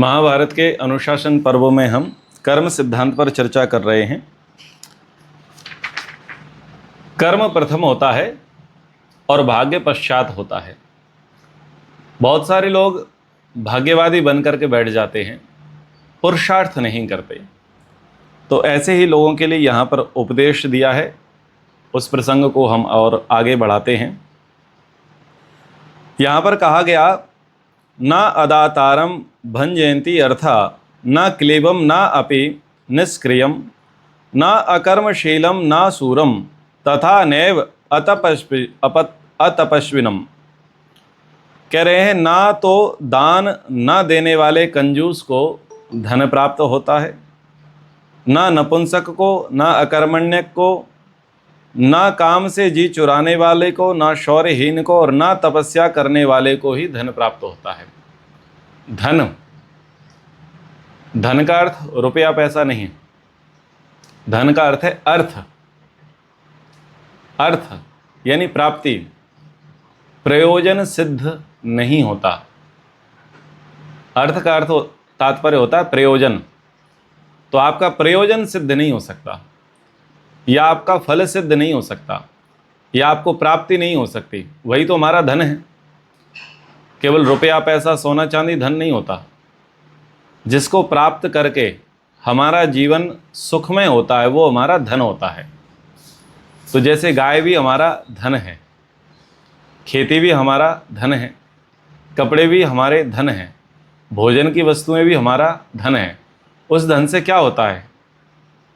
महाभारत के अनुशासन पर्वों में हम कर्म सिद्धांत पर चर्चा कर रहे हैं। कर्म प्रथम होता है और भाग्य पश्चात होता है। बहुत सारे लोग भाग्यवादी बन करके बैठ जाते हैं, पुरुषार्थ नहीं करते। तो ऐसे ही लोगों के लिए यहाँ पर उपदेश दिया है। उस प्रसंग को हम और आगे बढ़ाते हैं। यहाँ पर कहा गया, न अदातारम भंजयन्ति अर्था न क्लेबम न अपि निष्क्रियम न अकर्मशीलम न सूरम तथा नैव अतपस्विनम। कह रहे हैं, ना तो दान न देने वाले कंजूस को धन प्राप्त होता है, ना नपुंसक को, ना अकर्मण्यक को, ना काम से जी चुराने वाले को, ना शौर्यहीन को और ना तपस्या करने वाले को ही धन प्राप्त होता है। धन का अर्थ रुपया पैसा नहीं, धन का अर्थ है अर्थ। अर्थ यानी प्राप्ति, प्रयोजन सिद्ध नहीं होता। अर्थ का अर्थ तात्पर्य होता है प्रयोजन। तो आपका प्रयोजन सिद्ध नहीं हो सकता, या आपका फल सिद्ध नहीं हो सकता, या आपको प्राप्ति नहीं हो सकती। वही तो हमारा धन है। केवल रुपया पैसा सोना चांदी धन नहीं होता। जिसको प्राप्त करके हमारा जीवन सुखमय होता है वो हमारा धन होता है। तो जैसे गाय भी हमारा धन है, खेती भी हमारा धन है, कपड़े भी हमारे धन हैं, भोजन की वस्तुएं भी हमारा धन है। उस धन से क्या होता है,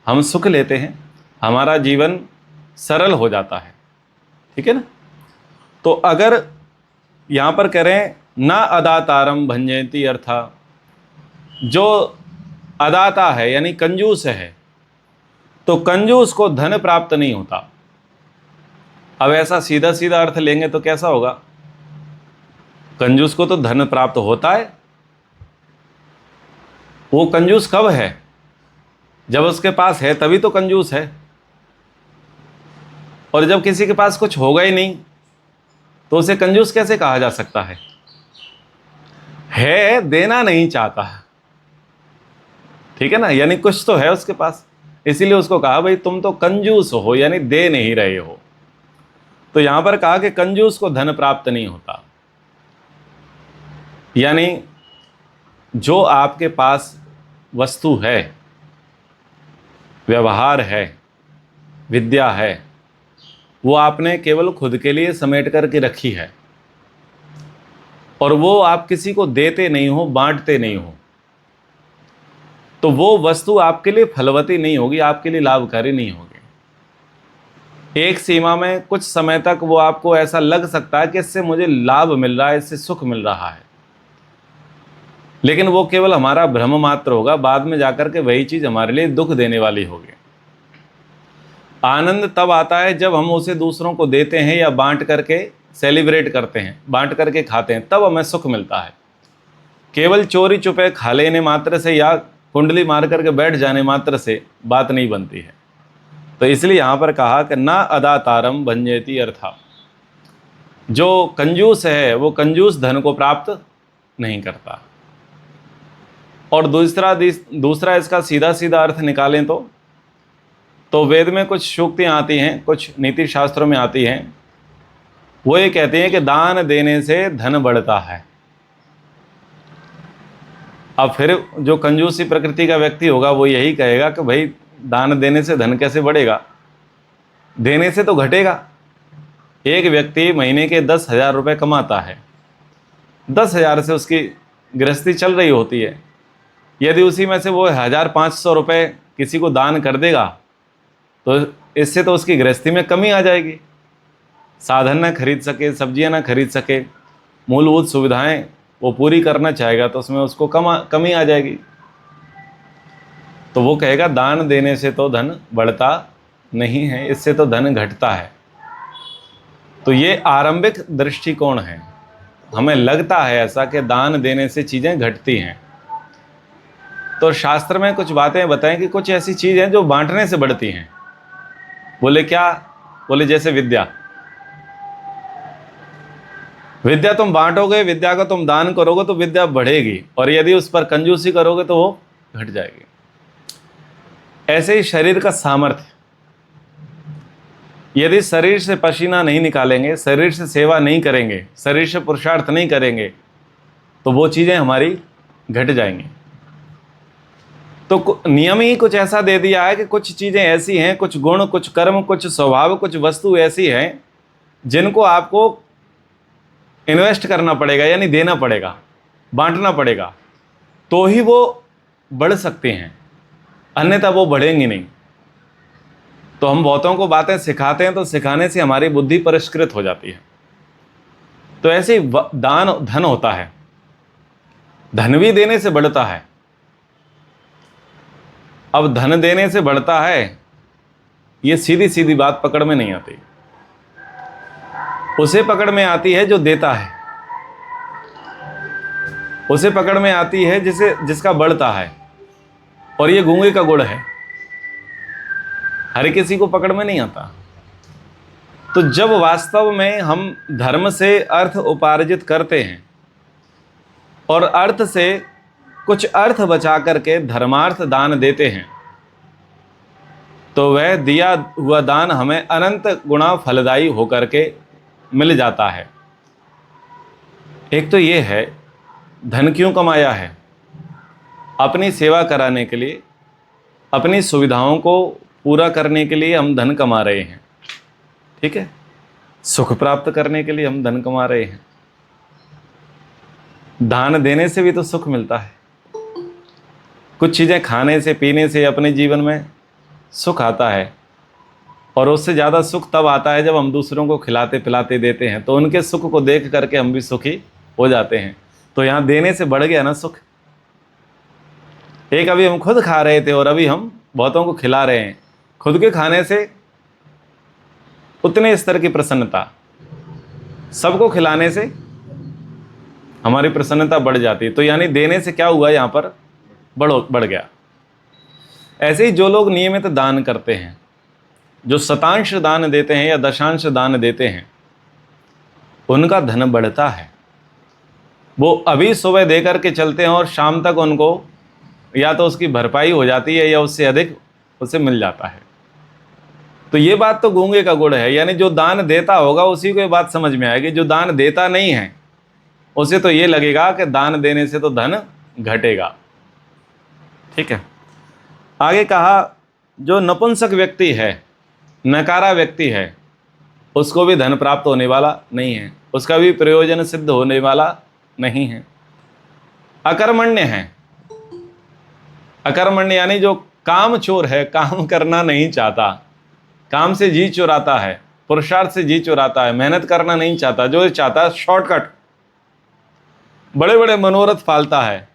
हम सुख लेते हैं, हमारा जीवन सरल हो जाता है। ठीक है ना। तो अगर यहाँ पर कह रहे हैं ना अदातारम भंजयन्ति अर्था, जो अदाता है यानी कंजूस है, तो कंजूस को धन प्राप्त नहीं होता। अब ऐसा सीधा सीधा अर्थ लेंगे तो कैसा होगा? कंजूस को तो धन प्राप्त होता है। वो कंजूस कब है? जब उसके पास है तभी तो कंजूस है। और जब किसी के पास कुछ होगा ही नहीं तो उसे कंजूस कैसे कहा जा सकता है? देना नहीं चाहता। ठीक है ना। यानी कुछ तो है उसके पास, इसीलिए उसको कहा भाई तुम तो कंजूस हो, यानी दे नहीं रहे हो। तो यहां पर कहा कि कंजूस को धन प्राप्त नहीं होता। यानी जो आपके पास वस्तु है, व्यवहार है, विद्या है, वो आपने केवल खुद के लिए समेट करके रखी है, और वो आप किसी को देते नहीं हो, बांटते नहीं हो, तो वो वस्तु आपके लिए फलवती नहीं होगी, आपके लिए लाभकारी नहीं होगी। एक सीमा में कुछ समय तक वो आपको ऐसा लग सकता है कि इससे मुझे लाभ मिल रहा है, इससे सुख मिल रहा है, लेकिन वो केवल हमारा भ्रम मात्र होगा। बाद में जाकर के वही चीज़ हमारे लिए दुख देने वाली होगी। आनंद तब आता है जब हम उसे दूसरों को देते हैं या बांट करके सेलिब्रेट करते हैं, बांट करके खाते हैं, तब हमें सुख मिलता है। केवल चोरी चुपे खा लेने मात्र से या कुंडली मार करके बैठ जाने मात्र से बात नहीं बनती है। तो इसलिए यहाँ पर कहा कि ना अदातारम भंजयति अर्था, जो कंजूस है वो कंजूस धन को प्राप्त नहीं करता। और दूसरा इसका सीधा सीधा अर्थ निकालें तो वेद में कुछ सूक्तियाँ आती हैं, कुछ नीति शास्त्रों में आती हैं। वो ये कहते हैं कि दान देने से धन बढ़ता है। अब फिर जो कंजूसी प्रकृति का व्यक्ति होगा वो यही कहेगा कि भाई दान देने से धन कैसे बढ़ेगा, देने से तो घटेगा। एक व्यक्ति महीने के 10,000 रुपये कमाता है, 10,000 से उसकी गृहस्थी चल रही होती है। यदि उसी में से वो 1,500 रुपये किसी को दान कर देगा तो इससे तो उसकी गृहस्थी में कमी आ जाएगी। साधन ना खरीद सके, सब्जियां ना खरीद सके, मूलभूत सुविधाएं वो पूरी करना चाहेगा तो उसमें उसको कमी आ जाएगी। तो वो कहेगा दान देने से तो धन बढ़ता नहीं है, इससे तो धन घटता है। तो ये आरंभिक दृष्टिकोण है। हमें लगता है ऐसा कि दान देने से चीज़ें घटती हैं। तो शास्त्र में कुछ बातें बताएं कि कुछ ऐसी चीज़ हैं जो बांटने से बढ़ती हैं। बोले क्या? बोले जैसे विद्या। विद्या तुम बांटोगे, विद्या का तुम दान करोगे तो विद्या बढ़ेगी, और यदि उस पर कंजूसी करोगे तो वो घट जाएगी। ऐसे ही शरीर का सामर्थ्य, यदि शरीर से पसीना नहीं निकालेंगे, शरीर से सेवा नहीं करेंगे, शरीर से पुरुषार्थ नहीं करेंगे, तो वो चीजें हमारी घट जाएंगी। तो नियम ही कुछ ऐसा दे दिया है कि कुछ चीजें ऐसी हैं, कुछ गुण, कुछ कर्म, कुछ स्वभाव, कुछ वस्तु ऐसी हैं जिनको आपको इन्वेस्ट करना पड़ेगा, यानी देना पड़ेगा, बांटना पड़ेगा, तो ही वो बढ़ सकते हैं, अन्यथा वो बढ़ेंगी नहीं। तो हम बहुतों को बातें सिखाते हैं तो सिखाने से हमारी बुद्धि परिष्कृत हो जाती है। तो ऐसे ही दान धन होता है, धन भी देने से बढ़ता है। अब धन देने से बढ़ता है, ये सीधी सीधी बात पकड़ में नहीं आती। उसे पकड़ में आती है जो देता है, उसे पकड़ में आती है जिसका बढ़ता है, और ये गूंगे का गुड़ है, हर किसी को पकड़ में नहीं आता। तो जब वास्तव में हम धर्म से अर्थ उपार्जित करते हैं और अर्थ से कुछ अर्थ बचा करके धर्मार्थ दान देते हैं, तो वह दिया हुआ दान हमें अनंत गुणा फलदायी होकर के मिल जाता है। एक तो ये है, धन क्यों कमाया है? अपनी सेवा कराने के लिए, अपनी सुविधाओं को पूरा करने के लिए हम धन कमा रहे हैं, ठीक है। सुख प्राप्त करने के लिए हम धन कमा रहे हैं। दान देने से भी तो सुख मिलता है। कुछ चीज़ें खाने से, पीने से अपने जीवन में सुख आता है, और उससे ज़्यादा सुख तब आता है जब हम दूसरों को खिलाते पिलाते देते हैं, तो उनके सुख को देख करके हम भी सुखी हो जाते हैं। तो यहाँ देने से बढ़ गया ना सुख। एक अभी हम खुद खा रहे थे और अभी हम बहुतों को खिला रहे हैं। खुद के खाने से उतने स्तर की प्रसन्नता, सबको खिलाने से हमारी प्रसन्नता बढ़ जाती है। तो यानी देने से क्या हुआ, यहाँ पर बढ़ गया। ऐसे ही जो लोग नियमित दान करते हैं, जो शतांश दान देते हैं या दशांश दान देते हैं, उनका धन बढ़ता है। वो अभी सुबह दे करके चलते हैं और शाम तक उनको या तो उसकी भरपाई हो जाती है या उससे अधिक उसे मिल जाता है। तो ये बात तो गूंगे का गुड़ है, यानी जो दान देता होगा उसी को ये बात समझ में आएगी। जो दान देता नहीं है उसे तो ये लगेगा कि दान देने से तो धन घटेगा, ठीक है। आगे कहा, जो नपुंसक व्यक्ति है, नकारा व्यक्ति है, उसको भी धन प्राप्त होने वाला नहीं है, उसका भी प्रयोजन सिद्ध होने वाला नहीं है। अकर्मण्य है, अकर्मण्य यानी जो काम चोर है, काम करना नहीं चाहता, काम से जी चुराता है, पुरुषार्थ से जी चुराता है, मेहनत करना नहीं चाहता, जो चाहता है शॉर्टकट, बड़े बड़े मनोरथ पालता है,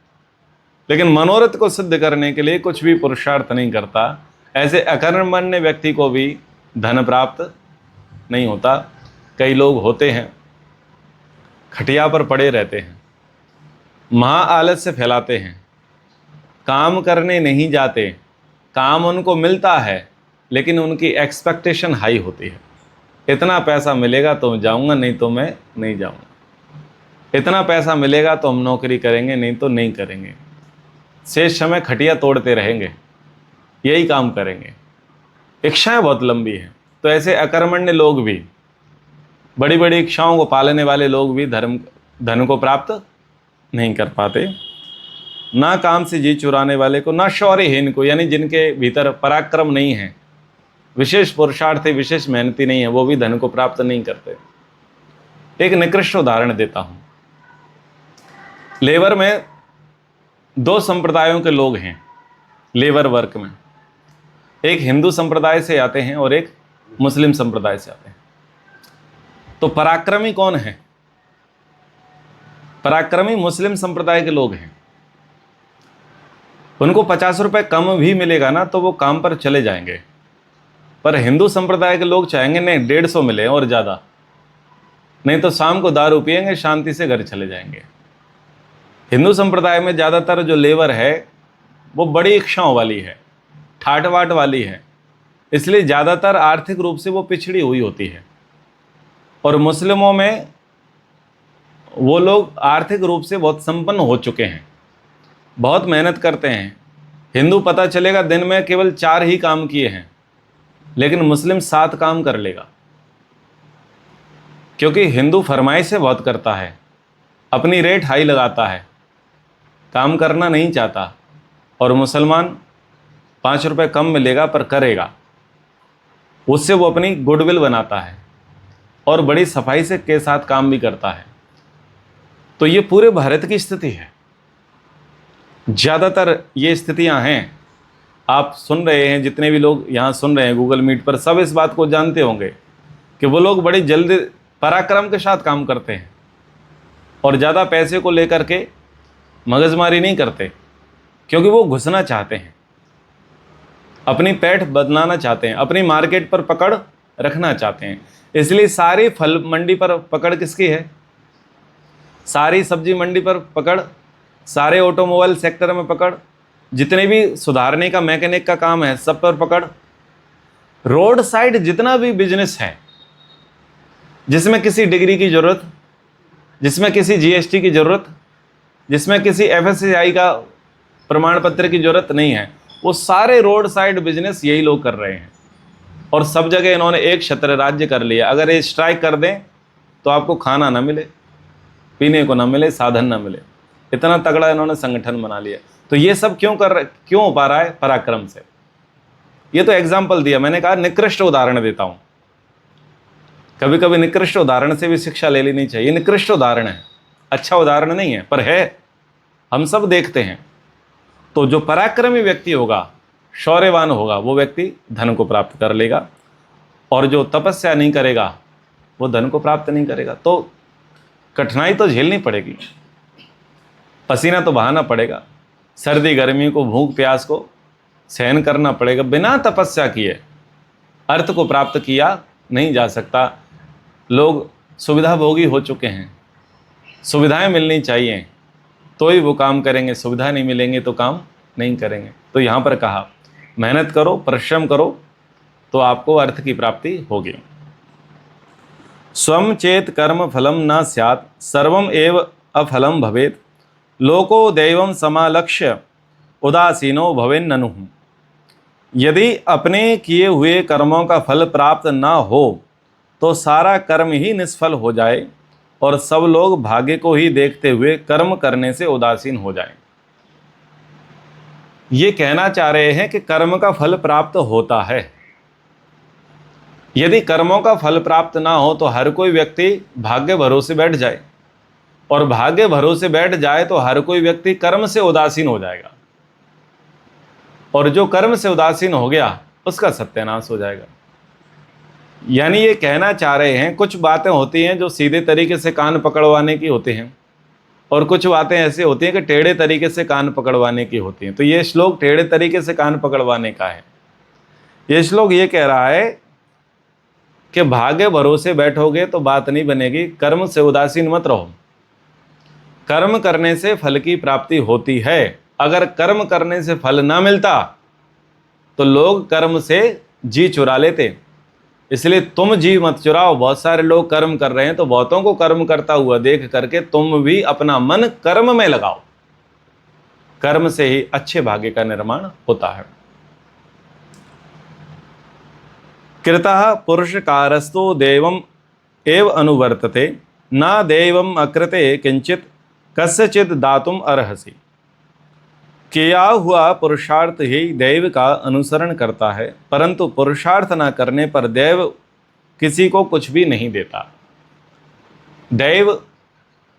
लेकिन मनोरथ को सिद्ध करने के लिए कुछ भी पुरुषार्थ नहीं करता। ऐसे अकर्मण्य व्यक्ति को भी धन प्राप्त नहीं होता। कई लोग होते हैं खटिया पर पड़े रहते हैं, महा आलस्य फैलाते हैं, काम करने नहीं जाते, काम उनको मिलता है लेकिन उनकी एक्सपेक्टेशन हाई होती है। इतना पैसा मिलेगा तो जाऊंगा, नहीं तो मैं नहीं जाऊंगा। इतना पैसा मिलेगा तो हम नौकरी करेंगे, नहीं तो नहीं करेंगे। शेष समय खटिया तोड़ते रहेंगे, यही काम करेंगे। इच्छाएं बहुत लंबी हैं। तो ऐसे अकर्मण्य लोग भी, बड़ी बड़ी इच्छाओं को पालने वाले लोग भी धन को प्राप्त नहीं कर पाते। ना काम से जी चुराने वाले को, ना शौर्यहीन को, यानी जिनके भीतर पराक्रम नहीं है, विशेष पुरुषार्थी, विशेष मेहनती नहीं है, वो भी धन को प्राप्त नहीं करते। एक निकृष्ट उदाहरण देता हूं। लेबर में दो संप्रदायों के लोग हैं लेबर वर्क में। एक हिंदू संप्रदाय से आते हैं और एक मुस्लिम संप्रदाय से आते हैं। तो पराक्रमी कौन है? पराक्रमी मुस्लिम संप्रदाय के लोग हैं। उनको 50 रुपए कम भी मिलेगा ना तो वो काम पर चले जाएंगे। पर हिंदू संप्रदाय के लोग चाहेंगे नहीं 150 मिले और ज़्यादा, नहीं तो शाम को दारू पिएंगे, शांति से घर चले जाएंगे। हिंदू संप्रदाय में ज़्यादातर जो लेबर है वो बड़ी इच्छाओं वाली है, ठाट वाट वाली है, इसलिए ज़्यादातर आर्थिक रूप से वो पिछड़ी हुई होती है। और मुस्लिमों में वो लोग आर्थिक रूप से बहुत संपन्न हो चुके हैं, बहुत मेहनत करते हैं। हिंदू पता चलेगा दिन में केवल 4 ही काम किए हैं, लेकिन मुस्लिम 7 काम कर लेगा, क्योंकि हिंदू फरमाइशें बहुत करता है, अपनी रेट हाई लगाता है, काम करना नहीं चाहता। और मुसलमान 5 रुपये कम मिलेगा पर करेगा, उससे वो अपनी गुडविल बनाता है और बड़ी सफाई से के साथ काम भी करता है। तो ये पूरे भारत की स्थिति है, ज़्यादातर ये स्थितियां हैं। आप सुन रहे हैं, जितने भी लोग यहाँ सुन रहे हैं गूगल मीट पर, सब इस बात को जानते होंगे कि वो लोग बड़ी जल्दी पराक्रम के साथ काम करते हैं और ज़्यादा पैसे को लेकर के मगजमारी नहीं करते, क्योंकि वो घुसना चाहते हैं, अपनी पैठ बदलाना चाहते हैं, अपनी मार्केट पर पकड़ रखना चाहते हैं। इसलिए सारी फल मंडी पर पकड़ किसकी है? सारी सब्जी मंडी पर पकड़, सारे ऑटोमोबाइल सेक्टर में पकड़, जितने भी सुधारने का मैकेनिक का काम है सब पर पकड़। रोड साइड जितना भी बिजनेस है जिसमें किसी डिग्री की ज़रूरत, जिसमें किसी जीएसटी की ज़रूरत, जिसमें किसी एफएससीआई का प्रमाण पत्र की ज़रूरत नहीं है, वो सारे रोड साइड बिजनेस यही लोग कर रहे हैं। और सब जगह इन्होंने एक छत्र राज्य कर लिया। अगर ये स्ट्राइक कर दें तो आपको खाना ना मिले, पीने को ना मिले, साधन ना मिले, इतना तगड़ा इन्होंने संगठन बना लिया। तो ये सब क्यों हो पा रहा है? पराक्रम से। ये तो एग्जाम्पल दिया, मैंने कहा निकृष्ट उदाहरण देता हूँ। कभी कभी निकृष्ट उदाहरण से भी शिक्षा ले लेनी चाहिए। निकृष्ट उदाहरण है, अच्छा उदाहरण नहीं है, पर है, हम सब देखते हैं। तो जो पराक्रमी व्यक्ति होगा, शौर्यवान होगा, वो व्यक्ति धन को प्राप्त कर लेगा, और जो तपस्या नहीं करेगा वो धन को प्राप्त नहीं करेगा। तो कठिनाई तो झेलनी पड़ेगी, पसीना तो बहाना पड़ेगा, सर्दी गर्मी को, भूख प्यास को सहन करना पड़ेगा। बिना तपस्या किए अर्थ को प्राप्त किया नहीं जा सकता। लोग सुविधा भोगी हो चुके हैं, सुविधाएं मिलनी चाहिए तो ही वो काम करेंगे, सुविधा नहीं मिलेंगे तो काम नहीं करेंगे। तो यहाँ पर कहा मेहनत करो, परिश्रम करो, तो आपको अर्थ की प्राप्ति होगी। स्वम चेत कर्म फलम न स्यात् सर्वम एव अफलम भवेत् लोको दैवम समालक्ष्य उदासीनो भवेन्ननु। यदि अपने किए हुए कर्मों का फल प्राप्त न हो तो सारा कर्म ही निष्फल हो जाए और सब लोग भाग्य को ही देखते हुए कर्म करने से उदासीन हो जाएं। ये कहना चाह रहे हैं कि कर्म का फल प्राप्त होता है। यदि कर्मों का फल प्राप्त ना हो तो हर कोई व्यक्ति भाग्य भरोसे बैठ जाए, और भाग्य भरोसे बैठ जाए तो हर कोई व्यक्ति कर्म से उदासीन हो जाएगा, और जो कर्म से उदासीन हो गया उसका सत्यानाश हो जाएगा। यानी ये कहना चाह रहे हैं, कुछ बातें होती हैं जो सीधे तरीके से कान पकड़वाने की होती हैं, और कुछ बातें ऐसी होती हैं कि टेढ़े तरीके से कान पकड़वाने की होती हैं। तो ये श्लोक टेढ़े तरीके से कान पकड़वाने का है। ये श्लोक ये कह रहा है कि भाग्य भरोसे बैठोगे तो बात नहीं बनेगी, कर्म से उदासीन मत रहो। कर्म करने से फल की प्राप्ति होती है। अगर कर्म करने से फल ना मिलता तो लोग कर्म से जी चुरा लेते। इसलिए तुम जी मत चुराओ। बहुत सारे लोग कर्म कर रहे हैं, तो बहुतों को कर्म करता हुआ देख करके तुम भी अपना मन कर्म में लगाओ। कर्म से ही अच्छे भाग्य का निर्माण होता है। कृतः पुरुषकारस्तु देवम एव अनुवर्तते न देवम अकृते किंचित कस्यचित दातुम अर्हसि। किया हुआ पुरुषार्थ ही दैव का अनुसरण करता है, परंतु पुरुषार्थ न करने पर दैव किसी को कुछ भी नहीं देता। दैव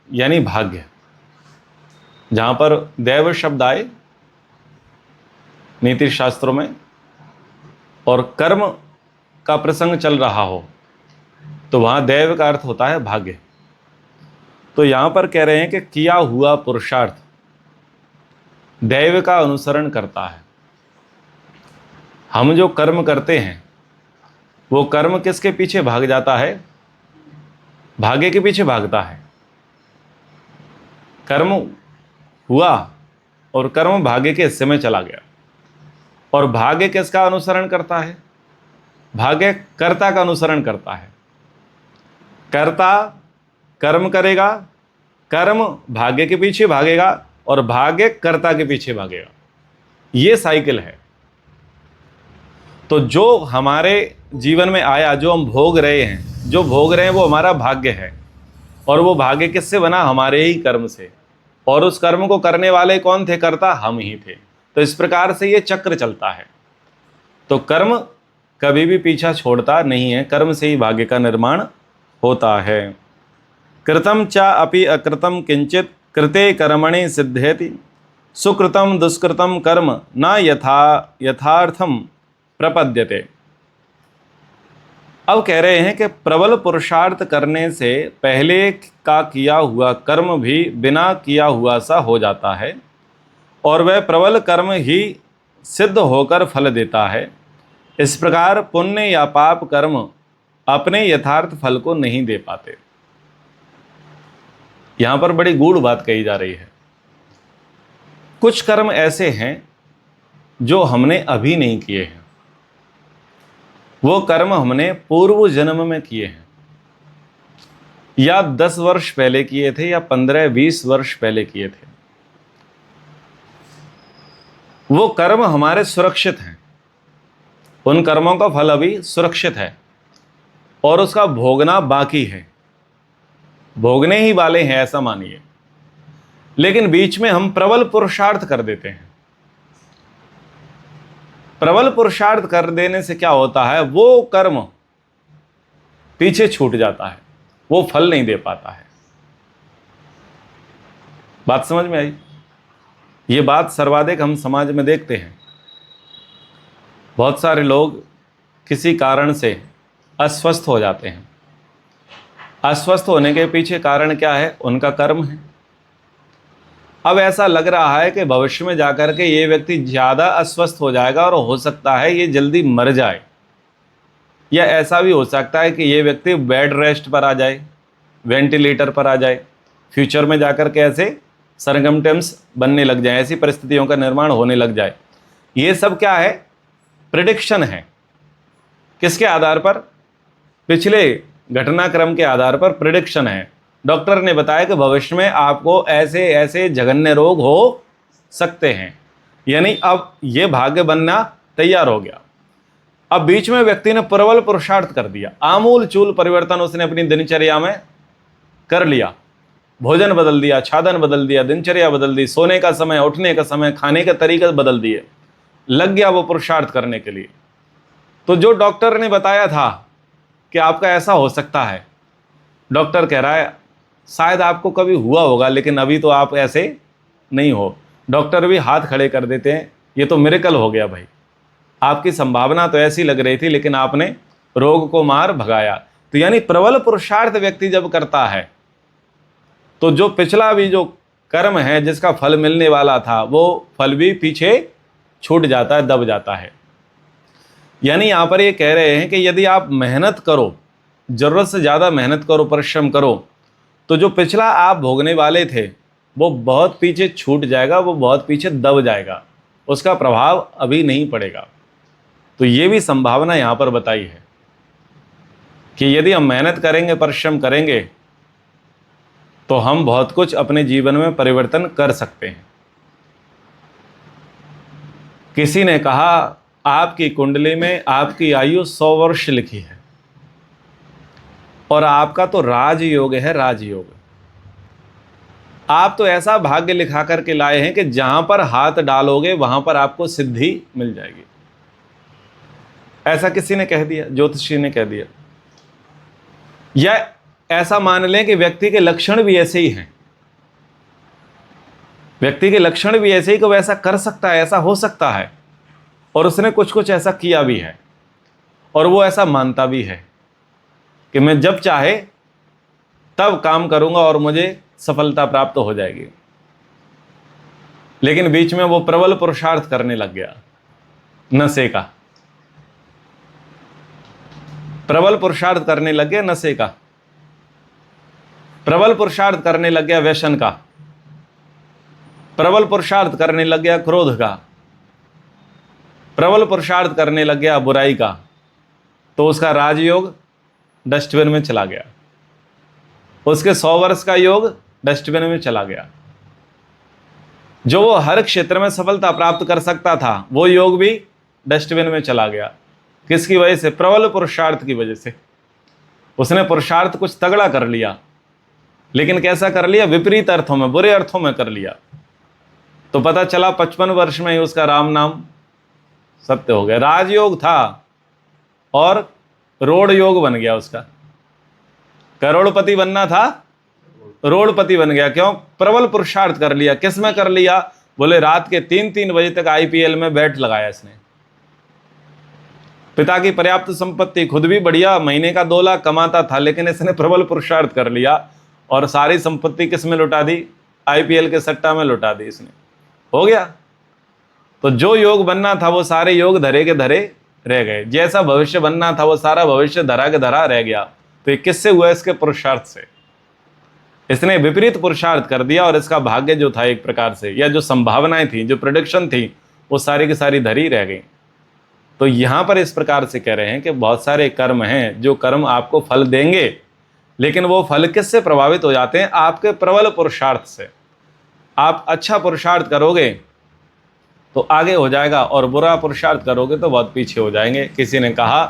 यानी भाग्य। जहाँ पर दैव शब्द आए नीति शास्त्रों में और कर्म का प्रसंग चल रहा हो तो वहाँ दैव का अर्थ होता है भाग्य। तो यहाँ पर कह रहे हैं कि किया हुआ पुरुषार्थ दैव का अनुसरण करता है। हम जो कर्म करते हैं वो कर्म किसके पीछे भाग जाता है? भाग्य के पीछे भागता है। कर्म हुआ और कर्म भाग्य के हिस्से में चला गया, और भाग्य किसका अनुसरण करता है? भाग्य कर्ता का अनुसरण करता है। कर्ता कर्म करेगा कर्म भाग्य के पीछे भागेगा और भाग्य कर्ता के पीछे भागेगा। ये साइकिल है। तो जो हमारे जीवन में आया, जो हम भोग रहे हैं, जो भोग रहे हैं, वो हमारा भाग्य है। और वो भाग्य किससे बना? हमारे ही कर्म से। और उस कर्म को करने वाले कौन थे? कर्ता हम ही थे। तो इस प्रकार से ये चक्र चलता है। तो कर्म कभी भी पीछा छोड़ता नहीं है, कर्म से ही भाग्य का निर्माण होता है। कृतम च अपि अकृतम किंचित कृते कर्मणि सिद्ध्यति सुकृतम दुष्कृतम कर्म न यथार्थम प्रपद्यते। अब कह रहे हैं कि प्रबल पुरुषार्थ करने से पहले का किया हुआ कर्म भी बिना किया हुआ सा हो जाता है और वह प्रबल कर्म ही सिद्ध होकर फल देता है। इस प्रकार पुण्य या पाप कर्म अपने यथार्थ फल को नहीं दे पाते। यहां पर बड़ी गूढ़ बात कही जा रही है। कुछ कर्म ऐसे हैं जो हमने अभी नहीं किए हैं, वो कर्म हमने पूर्व जन्म में किए हैं, या 10 वर्ष पहले किए थे, या 15-20 वर्ष पहले किए थे। वो कर्म हमारे सुरक्षित हैं, उन कर्मों का फल अभी सुरक्षित है और उसका भोगना बाकी है, भोगने ही वाले हैं ऐसा मानिए। लेकिन बीच में हम प्रबल पुरुषार्थ कर देते हैं। प्रबल पुरुषार्थ कर देने से क्या होता है? वो कर्म पीछे छूट जाता है, वो फल नहीं दे पाता है। बात समझ में आई? ये बात सर्वाधिक हम समाज में देखते हैं। बहुत सारे लोग किसी कारण से अस्वस्थ हो जाते हैं। अस्वस्थ होने के पीछे कारण क्या है? उनका कर्म है। अब ऐसा लग रहा है कि भविष्य में जाकर के ये व्यक्ति ज़्यादा अस्वस्थ हो जाएगा और हो सकता है ये जल्दी मर जाए, या ऐसा भी हो सकता है कि ये व्यक्ति बेड रेस्ट पर आ जाए, वेंटिलेटर पर आ जाए, फ्यूचर में जाकर के ऐसे सरकमस्टेंस बनने लग जाए, ऐसी परिस्थितियों का निर्माण होने लग जाए। ये सब क्या है? प्रेडिक्शन है। किसके आधार पर? पिछले घटनाक्रम के आधार पर प्रेडिक्शन है। डॉक्टर ने बताया कि भविष्य में आपको ऐसे ऐसे जघन्य रोग हो सकते हैं, यानी अब ये भाग्य बनना तैयार हो गया। अब बीच में व्यक्ति ने प्रबल पुरुषार्थ कर दिया, आमूल चूल परिवर्तन उसने अपनी दिनचर्या में कर लिया, भोजन बदल दिया, छादन बदल दिया, दिनचर्या बदल दी, सोने का समय, उठने का समय, खाने का तरीका बदल दिए, लग गया वो पुरुषार्थ करने के लिए। तो जो डॉक्टर ने बताया था कि आपका ऐसा हो सकता है, डॉक्टर कह रहा है शायद आपको कभी हुआ होगा, लेकिन अभी तो आप ऐसे नहीं हो। डॉक्टर भी हाथ खड़े कर देते हैं, ये तो मिरेकल हो गया भाई, आपकी संभावना तो ऐसी लग रही थी लेकिन आपने रोग को मार भगाया। तो यानी प्रबल पुरुषार्थ व्यक्ति जब करता है तो जो पिछला भी जो कर्म है जिसका फल मिलने वाला था, वो फल भी पीछे छूट जाता है, दब जाता है। यानी यहाँ पर ये कह रहे हैं कि यदि आप मेहनत करो, ज़रूरत से ज़्यादा मेहनत करो, परिश्रम करो, तो जो पिछला आप भोगने वाले थे वो बहुत पीछे छूट जाएगा, वो बहुत पीछे दब जाएगा, उसका प्रभाव अभी नहीं पड़ेगा। तो ये भी संभावना यहाँ पर बताई है कि यदि हम मेहनत करेंगे, परिश्रम करेंगे, तो हम बहुत कुछ अपने जीवन में परिवर्तन कर सकते हैं। किसी ने कहा आपकी कुंडली में आपकी आयु 100 वर्ष लिखी है और आपका तो राजयोग है, राजयोग। आप तो ऐसा भाग्य लिखा करके लाए हैं कि जहां पर हाथ डालोगे वहां पर आपको सिद्धि मिल जाएगी। ऐसा किसी ने कह दिया, ज्योतिषी ने कह दिया। या ऐसा मान लें कि व्यक्ति के लक्षण भी ऐसे ही हैं, व्यक्ति के लक्षण भी ऐसे ही कि वो ऐसा कर सकता है, ऐसा हो सकता है, और उसने कुछ कुछ ऐसा किया भी है और वो ऐसा मानता भी है कि मैं जब चाहे तब काम करूंगा और मुझे सफलता प्राप्त हो जाएगी। लेकिन बीच में वो प्रबल पुरुषार्थ करने लग गया, नशे का प्रबल पुरुषार्थ करने लग गया, नशे का प्रबल पुरुषार्थ करने लग गया, व्यसन का प्रबल पुरुषार्थ करने लग गया, क्रोध का प्रबल पुरुषार्थ करने लग गया, बुराई का। तो उसका राजयोग डस्टबिन में चला गया, उसके 100 वर्ष का योग डस्टबिन में चला गया। जो वो हर क्षेत्र में सफलता प्राप्त कर सकता था वो योग भी डस्टबिन में चला गया। किसकी वजह से? प्रबल पुरुषार्थ की वजह से। उसने पुरुषार्थ कुछ तगड़ा कर लिया, लेकिन कैसा कर लिया? विपरीत अर्थों में, बुरे अर्थों में कर लिया। तो पता चला 55 वर्ष में ही उसका राम नाम सत्य हो गया। राजयोग था और रोड योग बन गया उसका। करोड़पति बनना था, रोडपति बन गया। क्यों? प्रबल पुरुषार्थ कर लिया। किस में कर लिया? बोले रात के 3-3 बजे तक आईपीएल में बैट लगाया इसने। पिता की पर्याप्त संपत्ति, खुद भी बढ़िया, महीने का 2 लाख कमाता था, लेकिन इसने प्रबल पुरुषार्थ कर लिया और सारी संपत्ति किस में लुटा दी? आईपीएल के सट्टा में लुटा दी इसने। हो गया। तो जो योग बनना था वो सारे योग धरे के धरे रह गए। जैसा भविष्य बनना था वो सारा भविष्य धरा के धरा रह गया। तो ये किससे हुआ? इसके पुरुषार्थ से। इसने विपरीत पुरुषार्थ कर दिया और इसका भाग्य जो था एक प्रकार से, या जो संभावनाएं थी, जो प्रेडिक्शन थी, वो सारी की सारी धरी रह गई। तो यहां पर इस प्रकार से कह रहे हैं कि बहुत सारे कर्म हैं जो कर्म आपको फल देंगे, लेकिन वो फल किससे प्रभावित हो जाते हैं? आपके प्रबल पुरुषार्थ से। आप अच्छा पुरुषार्थ करोगे तो आगे हो जाएगा, और बुरा पुरुषार्थ करोगे तो बहुत पीछे हो जाएंगे। किसी ने कहा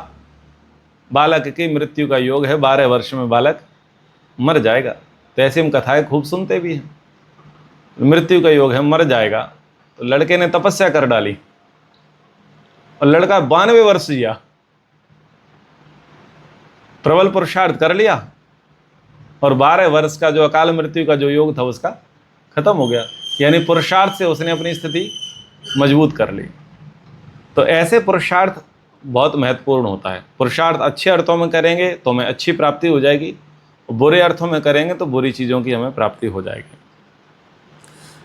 बालक की मृत्यु का योग है, 12 वर्ष में बालक मर जाएगा। तो ऐसी हम कथाएं खूब सुनते भी हैं। मृत्यु का योग है, मर जाएगा। तो लड़के ने तपस्या कर डाली और लड़का 92 वर्ष जिया, प्रबल पुरुषार्थ कर लिया, और 12 वर्ष का जो अकाल मृत्यु का जो योग था उसका खत्म हो गया। यानी पुरुषार्थ से उसने अपनी स्थिति मजबूत कर ली। तो ऐसे पुरुषार्थ बहुत महत्वपूर्ण होता है। पुरुषार्थ अच्छे अर्थों में करेंगे तो हमें अच्छी प्राप्ति हो जाएगी, बुरे अर्थों में करेंगे तो बुरी चीज़ों की हमें प्राप्ति हो जाएगी।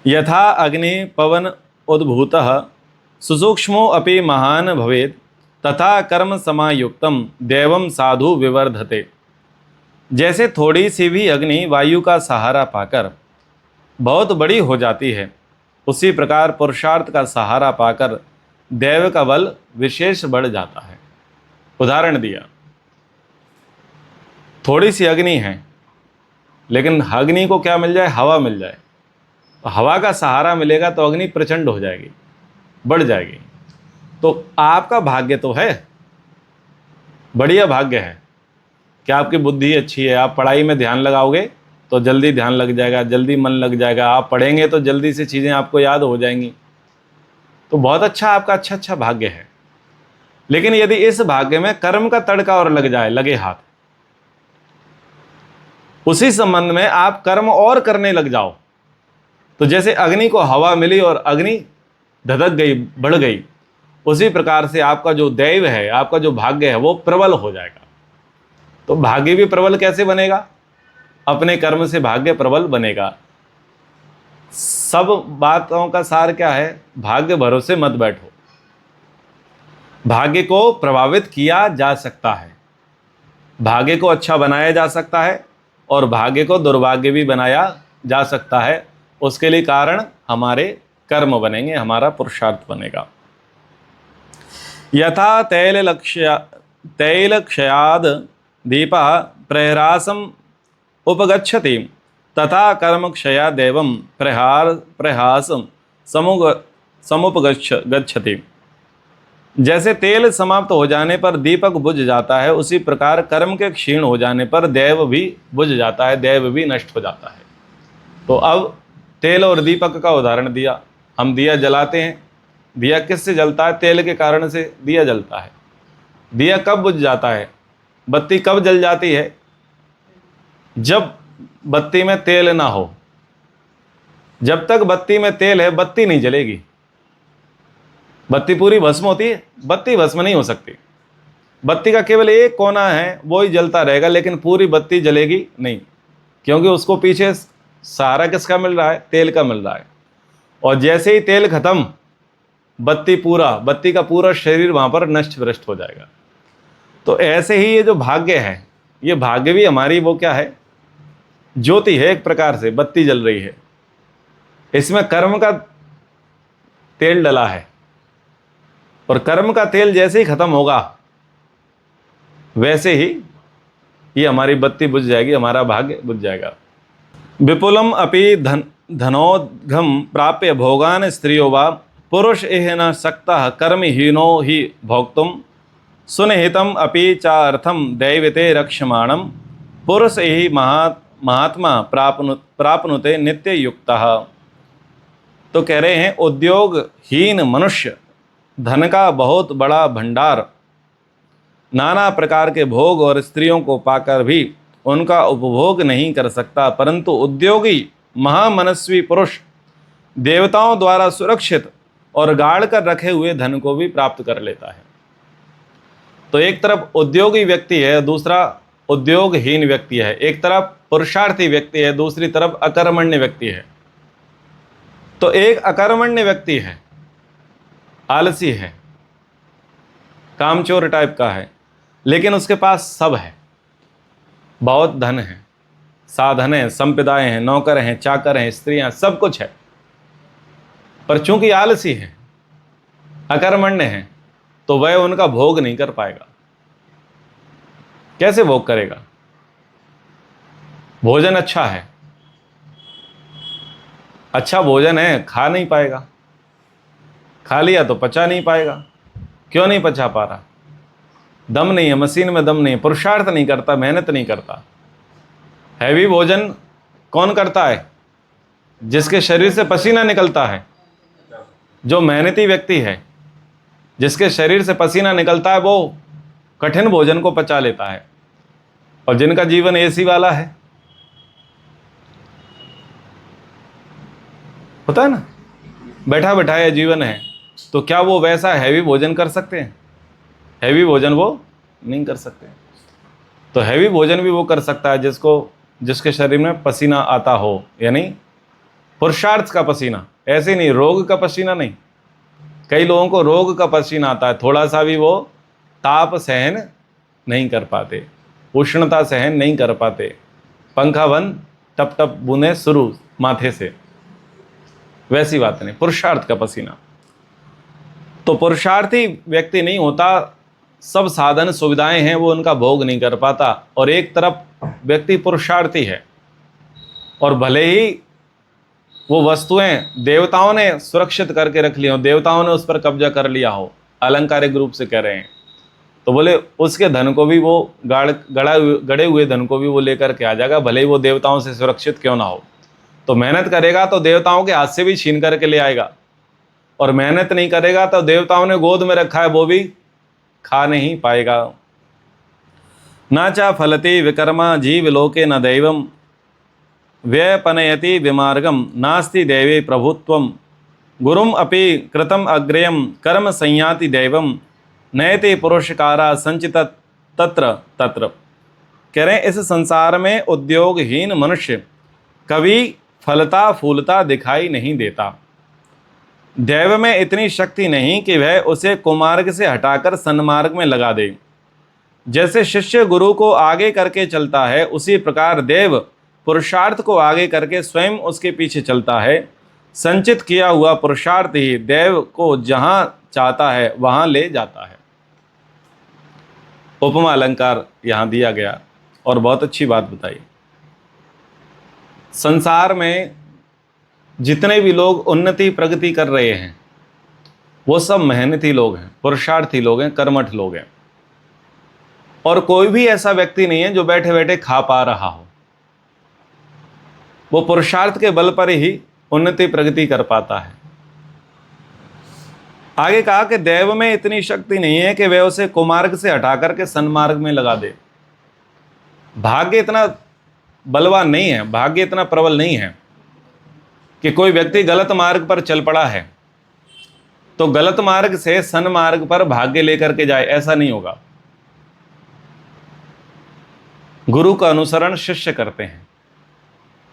यथा अग्नि पवन उद्भूतः सुसूक्ष्मो अपि महान भवेत् तथा कर्म समायुक्तम दैवम साधु विवर्धते। जैसे थोड़ी सी भी अग्नि वायु का सहारा पाकर बहुत बड़ी हो जाती है, उसी प्रकार पुरुषार्थ का सहारा पाकर दैव का बल विशेष बढ़ जाता है। उदाहरण दिया, थोड़ी सी अग्नि है, लेकिन अग्नि को क्या मिल जाए? हवा मिल जाए। तो हवा का सहारा मिलेगा तो अग्नि प्रचंड हो जाएगी, बढ़ जाएगी। तो आपका भाग्य तो है, बढ़िया भाग्य है कि आपकी बुद्धि अच्छी है। आप पढ़ाई में ध्यान लगाओगे तो जल्दी ध्यान लग जाएगा, जल्दी मन लग जाएगा। आप पढ़ेंगे तो जल्दी से चीज़ें आपको याद हो जाएंगी। तो बहुत अच्छा, आपका अच्छा भाग्य है। लेकिन यदि इस भाग्य में कर्म का तड़का और लग जाए, लगे हाथ, उसी संबंध में आप कर्म और करने लग जाओ, तो जैसे अग्नि को हवा मिली और अग्नि धधक गई, बढ़ गई, उसी प्रकार से आपका जो दैव है, आपका जो भाग्य है, वो प्रबल हो जाएगा। तो भाग्य भी प्रबल कैसे बनेगा? अपने कर्म से भाग्य प्रबल बनेगा। सब बातों का सार क्या है? भाग्य भरोसे मत बैठो। भाग्य को प्रभावित किया जा सकता है, भाग्य को अच्छा बनाया जा सकता है, और भाग्य को दुर्भाग्य भी बनाया जा सकता है। उसके लिए कारण हमारे कर्म बनेंगे, हमारा पुरुषार्थ बनेगा। यथा तैल क्षयाद दीपः प्रह्रासम उपगच्छति तथा कर्म क्षया देवम प्रहासम समुपगच्छति। जैसे तेल समाप्त हो जाने पर दीपक बुझ जाता है, उसी प्रकार कर्म के क्षीण हो जाने पर दैव भी बुझ जाता है, दैव भी नष्ट हो जाता है। तो अब तेल और दीपक का उदाहरण दिया। हम दिया जलाते हैं, दिया किससे जलता है? तेल के कारण से दिया जलता है। दिया कब बुझ जाता है? बत्ती कब जल जाती है? जब बत्ती में तेल ना हो। जब तक बत्ती में तेल है, बत्ती नहीं जलेगी। बत्ती पूरी भस्म होती है, बत्ती भस्म नहीं हो सकती। बत्ती का केवल एक कोना है, वो ही जलता रहेगा, लेकिन पूरी बत्ती जलेगी नहीं, क्योंकि उसको पीछे सहारा किसका मिल रहा है? तेल का मिल रहा है। और जैसे ही तेल खत्म, बत्ती का पूरा शरीर वहां पर नष्ट भ्रष्ट हो जाएगा। तो ऐसे ही ये जो भाग्य है, ये भाग्य भी हमारी वो क्या है? ज्योति है, एक प्रकार से बत्ती जल रही है। इसमें कर्म का तेल डला है, और कर्म का तेल जैसे ही खत्म होगा, वैसे ही ये हमारी बत्ती बुझ जाएगी, हमारा भाग्य बुझ जाएगा। विपुलम अपि धनोद्घम प्राप्य भोगान स्त्रियो वा पुरुष इह न शक्तः कर्महीनो हि भोक्तुम सुनिहितम अपि चार्थम दैवते रक्षमाणम पुरुष ही महात्मा प्राप्नुते नित्य युक्तः। तो कह रहे हैं उद्योगहीन मनुष्य धन का बहुत बड़ा भंडार, नाना प्रकार के भोग और स्त्रियों को पाकर भी उनका उपभोग नहीं कर सकता, परंतु उद्योगी महामनस्वी पुरुष देवताओं द्वारा सुरक्षित और गाड़ कर रखे हुए धन को भी प्राप्त कर लेता है। तो एक तरफ उद्योगी व्यक्ति है, दूसरा उद्योगहीन व्यक्ति है, एक तरफ पुरुषार्थी व्यक्ति है, दूसरी तरफ अकर्मण्य व्यक्ति है। तो एक अकर्मण्य व्यक्ति है, आलसी है, कामचोर टाइप का है, लेकिन उसके पास सब है, बहुत धन है, साधन है, संपदाएं हैं, नौकर हैं, चाकर हैं, स्त्रियां, सब कुछ है, पर चूंकि आलसी है, अकर्मण्य है, तो वह उनका भोग नहीं कर पाएगा। कैसे भोग करेगा? भोजन अच्छा है, अच्छा भोजन है, खा नहीं पाएगा, खा लिया तो पचा नहीं पाएगा। क्यों नहीं पचा पा रहा? दम नहीं है, मशीन में दम नहीं है, पुरुषार्थ नहीं करता, मेहनत नहीं करता। हैवी भोजन कौन करता है? जिसके शरीर से पसीना निकलता है, जो मेहनती व्यक्ति है, जिसके शरीर से पसीना निकलता है, वो कठिन भोजन को पचा लेता है। और जिनका जीवन एसी वाला है, होता है ना, बैठा बैठाया जीवन है, तो क्या वो वैसा हैवी भोजन कर सकते हैं? हैवी भोजन वो नहीं कर सकते। तो हैवी भोजन भी वो कर सकता है जिसके शरीर में पसीना आता हो, यानी पुरुषार्थ का पसीना, ऐसे नहीं रोग का पसीना नहीं। कई लोगों को रोग का पसीना आता है, थोड़ा सा भी वो ताप सहन नहीं कर पाते, उष्णता सहन नहीं कर पाते, पंखा बंद, टप टप बूंदे शुरू माथे से, वैसी बात नहीं, पुरुषार्थ का पसीना। तो पुरुषार्थी व्यक्ति नहीं होता, सब साधन सुविधाएं हैं, वो उनका भोग नहीं कर पाता। और एक तरफ व्यक्ति पुरुषार्थी है, और भले ही वो वस्तुएं देवताओं ने सुरक्षित करके रख ली हो, देवताओं ने उस पर कब्जा कर लिया हो, अलंकारिक रूप से कह रहे हैं, तो बोले उसके धन को भी वो गड़े हुए धन को भी वो लेकर के आ जाएगा, भले ही वो देवताओं से सुरक्षित क्यों ना हो। तो मेहनत करेगा तो देवताओं के हाथ से भी छीन करके ले आएगा, और मेहनत नहीं करेगा तो देवताओं ने गोद में रखा है, वो भी खा नहीं पाएगा। नाचा फलति विकर्मा जीव लोके न दैवम व्यपनयति विमार्गम नास्ति देवे प्रभुत्वम गुरुम अपि कृतम अग्रेयम कर्म संयाति दैवम नयते पुरुषकारा संचित तत्र तत्र। कह रहे हैं इस संसार में उद्योगहीन मनुष्य कभी फलता फूलता दिखाई नहीं देता। दैव में इतनी शक्ति नहीं कि वह उसे कुमार्ग से हटाकर सन्मार्ग में लगा दे। जैसे शिष्य गुरु को आगे करके चलता है, उसी प्रकार देव पुरुषार्थ को आगे करके स्वयं उसके पीछे चलता है। संचित किया हुआ पुरुषार्थ ही देव को जहाँ चाहता है वहाँ ले जाता है। उपमा अलंकार यहाँ दिया गया और बहुत अच्छी बात बताई। संसार में जितने भी लोग उन्नति प्रगति कर रहे हैं वो सब मेहनती लोग हैं, पुरुषार्थी लोग हैं, कर्मठ लोग हैं। और कोई भी ऐसा व्यक्ति नहीं है जो बैठे बैठे खा पा रहा हो। वो पुरुषार्थ के बल पर ही उन्नति प्रगति कर पाता है। आगे कहा कि देव में इतनी शक्ति नहीं है कि वह उसे कुमार्ग से हटा करके सन्मार्ग में लगा दे। भाग्य इतना बलवान नहीं है, भाग्य इतना प्रबल नहीं है कि कोई व्यक्ति गलत मार्ग पर चल पड़ा है तो गलत मार्ग से सन्मार्ग पर भाग्य लेकर के जाए, ऐसा नहीं होगा। गुरु का अनुसरण शिष्य करते हैं,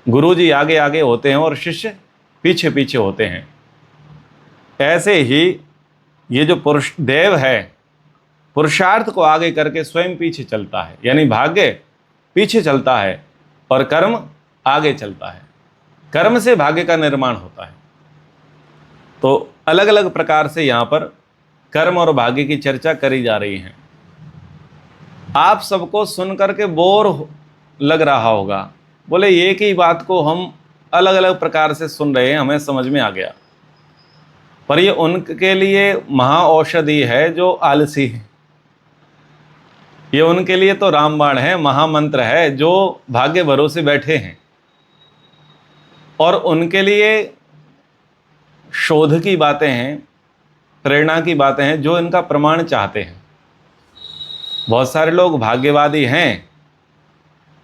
गुरु जी आगे आगे होते हैं और शिष्य पीछे पीछे होते हैं। ऐसे ही ये जो पुरुष देव है पुरुषार्थ को आगे करके स्वयं पीछे चलता है, यानी भाग्य पीछे चलता है और कर्म आगे चलता है। कर्म से भाग्य का निर्माण होता है। तो अलग अलग प्रकार से यहाँ पर कर्म और भाग्य की चर्चा करी जा रही है। आप सबको सुन करके बोर लग रहा होगा, बोले एक ही बात को हम अलग अलग प्रकार से सुन रहे हैं, हमें समझ में आ गया, पर ये उनके लिए महाऔषधि है जो आलसी है। ये उनके लिए तो रामबाण है, महामंत्र है जो भाग्य भरोसे बैठे हैं। और उनके लिए शोध की बातें हैं, प्रेरणा की बातें हैं, जो इनका प्रमाण चाहते हैं। बहुत सारे लोग भाग्यवादी हैं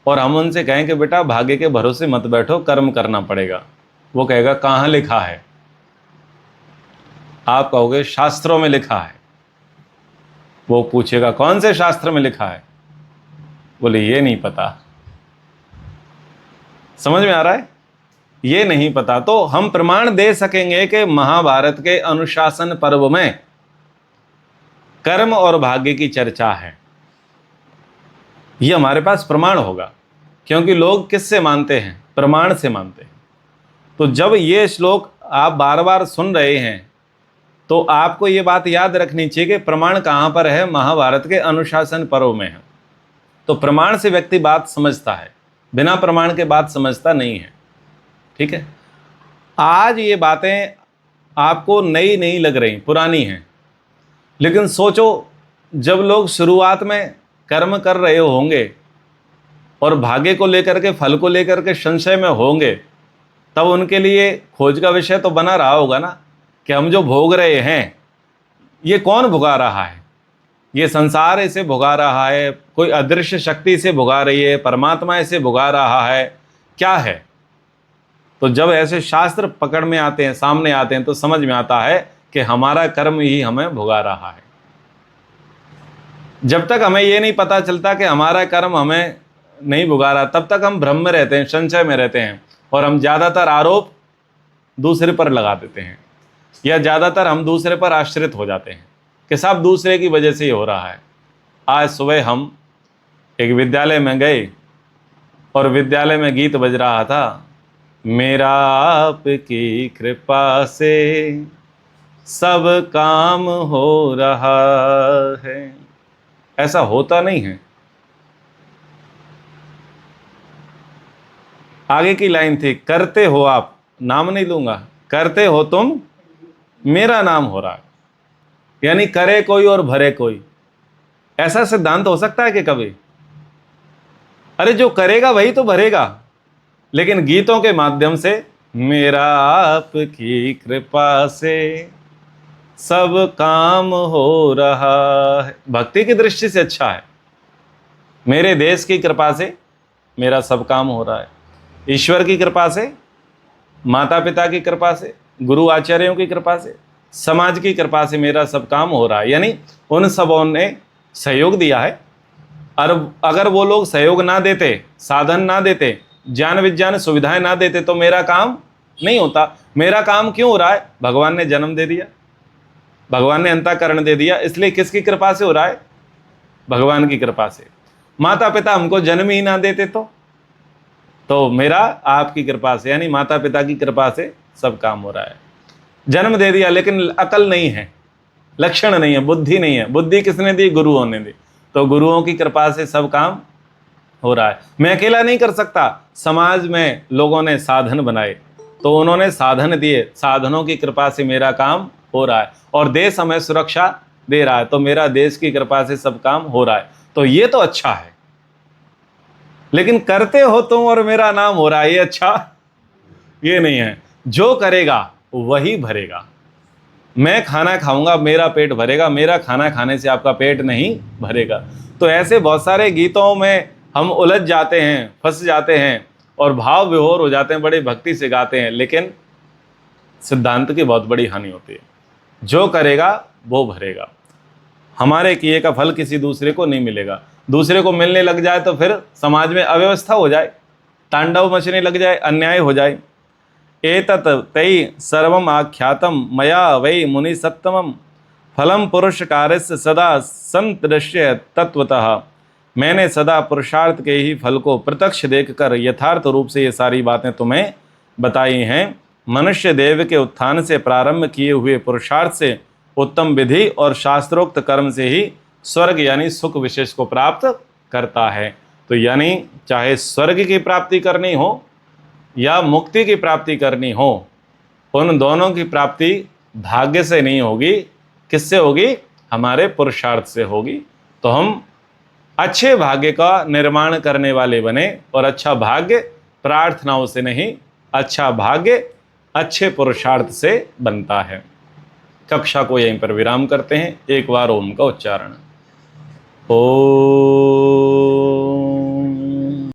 और हम उनसे कहें कि बेटा भाग्य के भरोसे मत बैठो, कर्म करना पड़ेगा। वो कहेगा कहाँ लिखा है? आप कहोगे शास्त्रों में लिखा है। वो पूछेगा कौन से शास्त्र में लिखा है? बोले ये नहीं पता। समझ में आ रहा है? ये नहीं पता। तो हम प्रमाण दे सकेंगे कि महाभारत के अनुशासन पर्व में कर्म और भाग्य की चर्चा है, ये हमारे पास प्रमाण होगा। क्योंकि लोग किससे मानते हैं? प्रमाण से मानते हैं। तो जब ये श्लोक आप बार बार सुन रहे हैं तो आपको ये बात याद रखनी चाहिए कि प्रमाण कहाँ पर है? महाभारत के अनुशासन पर्व में है। तो प्रमाण से व्यक्ति बात समझता है, बिना प्रमाण के बात समझता नहीं है। ठीक है, आज ये बातें आपको नई नहीं लग रही, पुरानी हैं। लेकिन सोचो, जब लोग शुरुआत में कर्म कर रहे होंगे और भाग्य को लेकर के, फल को लेकर के संशय में होंगे, तब उनके लिए खोज का विषय तो बना रहा होगा ना कि हम जो भोग रहे हैं ये कौन भुगा रहा है? ये संसार इसे भुगा रहा है, कोई अदृश्य शक्ति इसे भुगा रही है, परमात्मा इसे भुगा रहा है, क्या है? तो जब ऐसे शास्त्र पकड़ में आते हैं, सामने आते हैं, तो समझ में आता है कि हमारा कर्म ही हमें भुगा रहा है। जब तक हमें ये नहीं पता चलता कि हमारा कर्म हमें नहीं भुगा रहा, तब तक हम भ्रम में रहते हैं, संशय में रहते हैं, और हम ज़्यादातर आरोप दूसरे पर लगा देते हैं, या ज़्यादातर हम दूसरे पर आश्रित हो जाते हैं कि सब दूसरे की वजह से ही हो रहा है। आज सुबह हम एक विद्यालय में गए और विद्यालय में गीत बज रहा था, मेरा आपकी कृपा से सब काम हो रहा है। ऐसा होता नहीं है। आगे की लाइन थी, करते हो आप, नाम नहीं लूंगा, करते हो तुम, मेरा नाम हो रहा है। यानी करे कोई और भरे कोई, ऐसा सिद्धांत हो सकता है कि कभी? अरे जो करेगा वही तो भरेगा। लेकिन गीतों के माध्यम से मेरा आपकी कृपा से सब काम हो रहा है, भक्ति की दृष्टि से अच्छा है। मेरे देश की कृपा से मेरा सब काम हो रहा है, ईश्वर की कृपा से, माता पिता की कृपा से, गुरु आचार्यों की कृपा से, समाज की कृपा से मेरा सब काम हो रहा है। यानी उन सबों ने सहयोग दिया है। और अगर वो लोग सहयोग ना देते, साधन ना देते, ज्ञान विज्ञान सुविधाएं ना देते, तो मेरा काम नहीं होता। मेरा काम क्यों हो रहा है? भगवान ने जन्म दे दिया, भगवान ने अंतःकरण दे दिया, इसलिए किसकी कृपा से हो रहा है? भगवान की कृपा से। माता पिता हमको जन्म ही ना देते तो मेरा आपकी कृपा से, यानी माता पिता की कृपा से सब काम हो रहा है। जन्म दे दिया लेकिन अकल नहीं है, लक्षण नहीं है, बुद्धि नहीं है। बुद्धि किसने दी? गुरुओं ने दी। तो गुरुओं की कृपा से सब काम हो रहा है। मैं अकेला नहीं कर सकता, समाज में लोगों ने साधन बनाए, तो उन्होंने साधन दिए, साधनों की कृपा से मेरा काम हो रहा है। और देश हमें सुरक्षा दे रहा है, तो मेरा देश की कृपा से सब काम हो रहा है। तो ये तो अच्छा है। लेकिन करते हो तुम और मेरा नाम हो रहा है, ये अच्छा ये नहीं है। जो करेगा वही भरेगा। मैं खाना खाऊंगा, मेरा पेट भरेगा, मेरा खाना खाने से आपका पेट नहीं भरेगा। तो ऐसे बहुत सारे गीतों में हम उलझ जाते हैं, फंस जाते हैं और भाव विभोर हो जाते हैं, बड़े भक्ति से गाते हैं, लेकिन सिद्धांत की बहुत बड़ी हानि होती है। जो करेगा वो भरेगा। हमारे किए का फल किसी दूसरे को नहीं मिलेगा। दूसरे को मिलने लग जाए तो फिर समाज में अव्यवस्था हो जाए, तांडव मचने लग जाए, अन्याय हो जाए। एतत् तै सर्वम आख्यातम मया वै मुनि सत्तमम फलम पुरुष कार्यस्य सदा संतदृश्य तत्वतः। मैंने सदा पुरुषार्थ के ही फल को प्रत्यक्ष देखकर यथार्थ रूप से ये सारी बातें तुम्हें बताई हैं। मनुष्य देव के उत्थान से प्रारंभ किए हुए पुरुषार्थ से, उत्तम विधि और शास्त्रोक्त कर्म से ही स्वर्ग यानी सुख विशेष को प्राप्त करता है। तो तो यानी चाहे स्वर्ग की प्राप्ति करनी हो या मुक्ति की प्राप्ति करनी हो, उन दोनों की प्राप्ति भाग्य से नहीं होगी। किससे होगी? हमारे पुरुषार्थ से होगी। तो हम अच्छे भाग्य का निर्माण करने वाले बने, और अच्छा भाग्य प्रार्थनाओं से नहीं, अच्छा भाग्य अच्छे पुरुषार्थ से बनता है। कक्षा को यहीं पर विराम करते हैं। एक बार ओम का उच्चारण। ओ